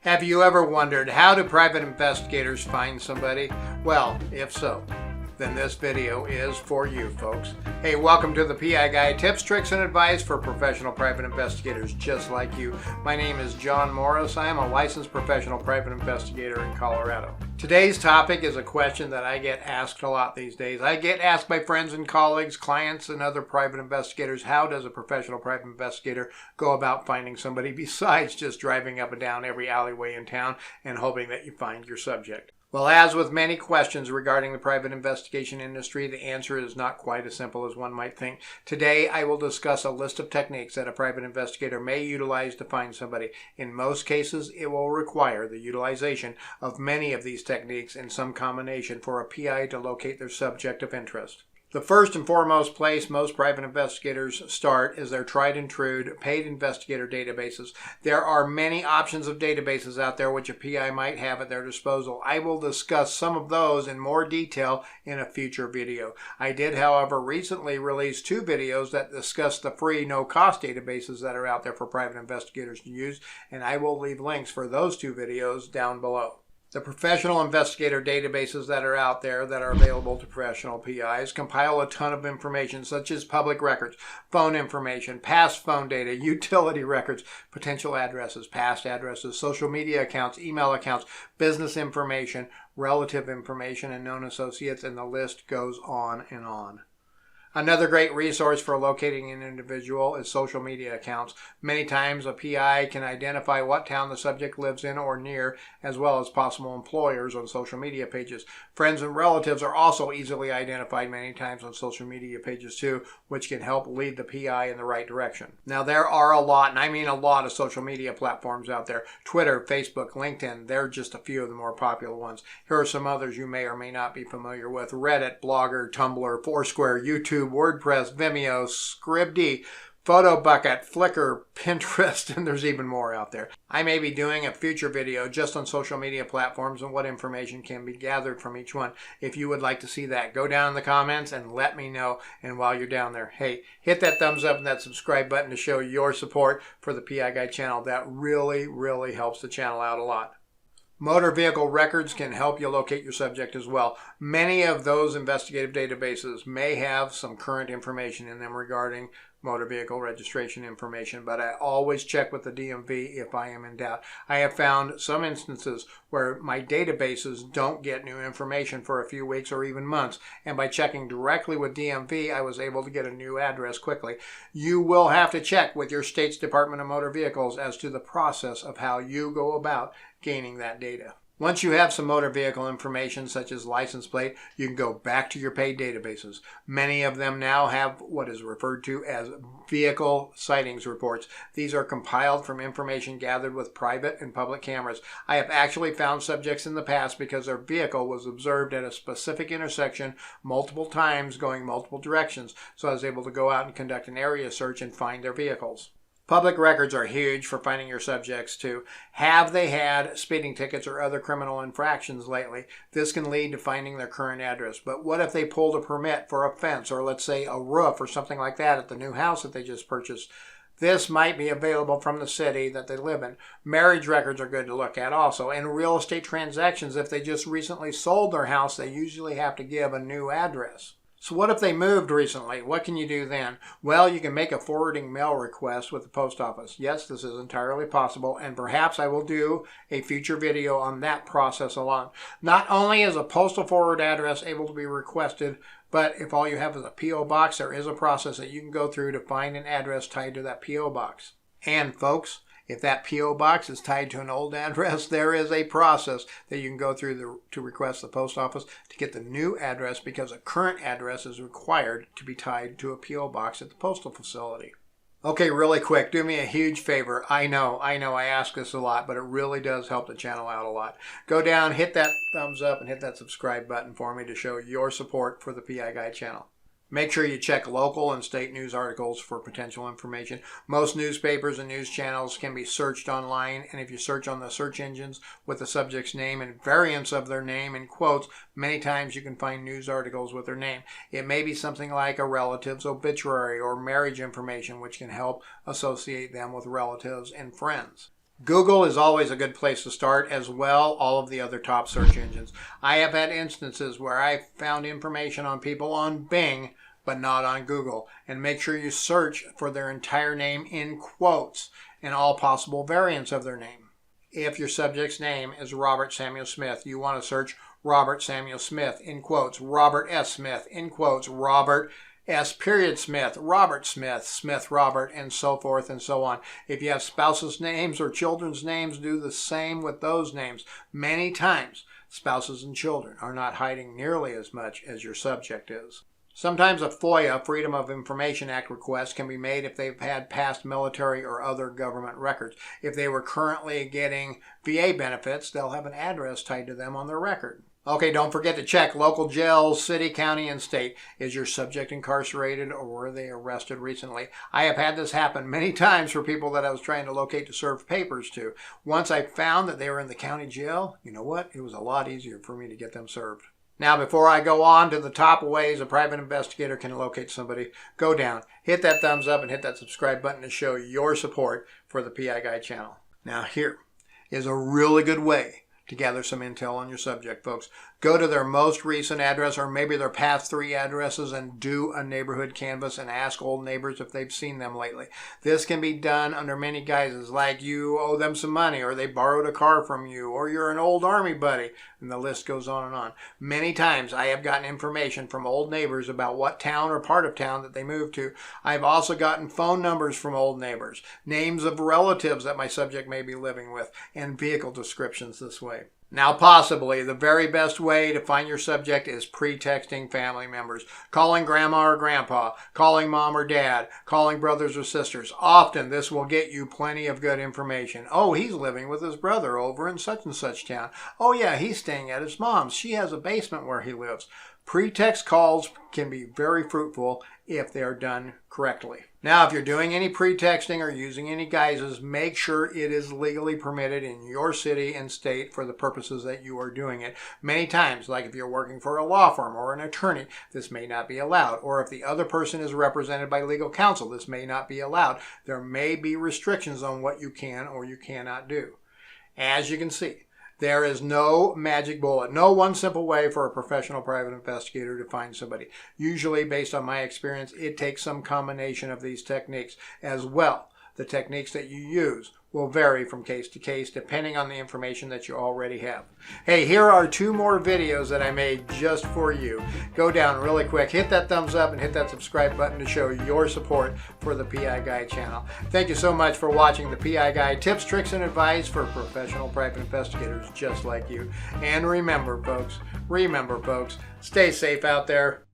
Have you ever wondered, how do private investigators find somebody? Well, if so, then this video is for you, folks. Hey, welcome to the PI Guy, tips, tricks, and advice for professional private investigators just like you. My name is John Morris. I am a licensed professional private investigator in Colorado. Today's topic is a question that I get asked a lot these days. I get asked by friends and colleagues, clients, and other private investigators, how does a professional private investigator go about finding somebody besides just driving up and down every alleyway in town and hoping that you find your subject? Well, as with many questions regarding the private investigation industry, the answer is not quite as simple as one might think. Today, I will discuss a list of techniques that a private investigator may utilize to find somebody. In most cases, it will require the utilization of many of these techniques in some combination for a PI to locate their subject of interest. The first and foremost place most private investigators start is their tried and true paid investigator databases. There are many options of databases out there which a PI might have at their disposal. I will discuss some of those in more detail in a future video. I did, however, recently release 2 videos that discuss the free no-cost databases that are out there for private investigators to use, and I will leave links for those 2 videos down below. The professional investigator databases that are out there that are available to professional PIs compile a ton of information such as public records, phone information, past phone data, utility records, potential addresses, past addresses, social media accounts, email accounts, business information, relative information, and known associates, and the list goes on and on. Another great resource for locating an individual is social media accounts. Many times a PI can identify what town the subject lives in or near, as well as possible employers on social media pages. Friends and relatives are also easily identified many times on social media pages too, which can help lead the PI in the right direction. Now there are a lot, and I mean a lot, of social media platforms out there. Twitter, Facebook, LinkedIn, they're just a few of the more popular ones. Here are some others you may or may not be familiar with: Reddit, Blogger, Tumblr, Foursquare, YouTube, WordPress, Vimeo, Scribd, PhotoBucket, Flickr, Pinterest, and there's even more out there. I may be doing a future video just on social media platforms and what information can be gathered from each one. If you would like to see that, go down in the comments and let me know. And while you're down there, hey, hit that thumbs up and that subscribe button to show your support for the PI Guy channel. That really helps the channel out a lot. Motor vehicle records can help you locate your subject as well. Many of those investigative databases may have some current information in them regarding motor vehicle registration information, but I always check with the DMV if I am in doubt. I have found some instances where my databases don't get new information for a few weeks or even months, and by checking directly with DMV, I was able to get a new address quickly. You will have to check with your state's Department of Motor Vehicles as to the process of how you go about gaining that data. Once you have some motor vehicle information, such as license plate, you can go back to your paid databases. Many of them now have what is referred to as vehicle sightings reports. These are compiled from information gathered with private and public cameras. I have actually found subjects in the past because their vehicle was observed at a specific intersection multiple times going multiple directions, so I was able to go out and conduct an area search and find their vehicles. Public records are huge for finding your subjects too. Have they had speeding tickets or other criminal infractions lately? This can lead to finding their current address. But what if they pulled a permit for a fence or, let's say, a roof or something like that at the new house that they just purchased? This might be available from the city that they live in. Marriage records are good to look at also. And real estate transactions, if they just recently sold their house, they usually have to give a new address. So what if they moved recently? What can you do then? Well, you can make a forwarding mail request with the post office. Yes, this is entirely possible, and perhaps I will do a future video on that process alone. Not only is a postal forward address able to be requested, but if all you have is a P.O. box, there is a process that you can go through to find an address tied to that P.O. box. And folks, if that P.O. box is tied to an old address, there is a process that you can go through to request the post office to get the new address, because a current address is required to be tied to a P.O. box at the postal facility. Okay, really quick, do me a huge favor. I know, I ask this a lot, but it really does help the channel out a lot. Go down, hit that thumbs up, and hit that subscribe button for me to show your support for the PI Guy channel. Make sure you check local and state news articles for potential information. Most newspapers and news channels can be searched online, and if you search on the search engines with the subject's name and variants of their name in quotes, many times you can find news articles with their name. It may be something like a relative's obituary or marriage information, which can help associate them with relatives and friends. Google is always a good place to start, as well all of the other top search engines. I have had instances where I found information on people on Bing, but not on Google. And make sure you search for their entire name in quotes and all possible variants of their name. If your subject's name is Robert Samuel Smith, you want to search Robert Samuel Smith in quotes, Robert S. Smith in quotes, Robert S. Smith, Robert Smith, Smith Robert, and so forth and so on. If you have spouses' names or children's names, do the same with those names. Many times, spouses and children are not hiding nearly as much as your subject is. Sometimes a FOIA, Freedom of Information Act request, can be made if they've had past military or other government records. If they were currently getting VA benefits, they'll have an address tied to them on their record. Okay, don't forget to check local jails, city, county, and state. Is your subject incarcerated or were they arrested recently? I have had this happen many times for people that I was trying to locate to serve papers to. Once I found that they were in the county jail, you know what? It was a lot easier for me to get them served. Now, before I go on to the top ways a private investigator can locate somebody, go down, hit that thumbs up, and hit that subscribe button to show your support for the PI Guy channel. Now, here is a really good way to gather some intel on your subject, folks. Go to their most recent address or maybe their past 3 addresses and do a neighborhood canvass and ask old neighbors if they've seen them lately. This can be done under many guises, like you owe them some money, or they borrowed a car from you, or you're an old army buddy, and the list goes on and on. Many times I have gotten information from old neighbors about what town or part of town that they moved to. I've also gotten phone numbers from old neighbors, names of relatives that my subject may be living with, and vehicle descriptions this way. Now, possibly the very best way to find your subject is pre-texting family members, calling grandma or grandpa, calling mom or dad, calling brothers or sisters. Often this will get you plenty of good information. Oh, he's living with his brother over in such and such town. Oh yeah, he's staying at his mom's. She has a basement where he lives. Pre-text calls can be very fruitful if they are done correctly. Now, if you're doing any pre-texting or using any guises, make sure it is legally permitted in your city and state for the purposes that you are doing it. Many times, like if you're working for a law firm or an attorney, this may not be allowed. Or if the other person is represented by legal counsel, this may not be allowed. There may be restrictions on what you can or you cannot do. As you can see, there is no magic bullet, no one simple way for a professional private investigator to find somebody. Usually, based on my experience, it takes some combination of these techniques as well. The techniques that you use will vary from case to case depending on the information that you already have. Hey, here are 2 more videos that I made just for you. Go down really quick, hit that thumbs up and hit that subscribe button to show your support for the PI Guy channel. Thank you so much for watching the PI Guy tips, tricks, and advice for professional private investigators just like you. And remember folks, stay safe out there.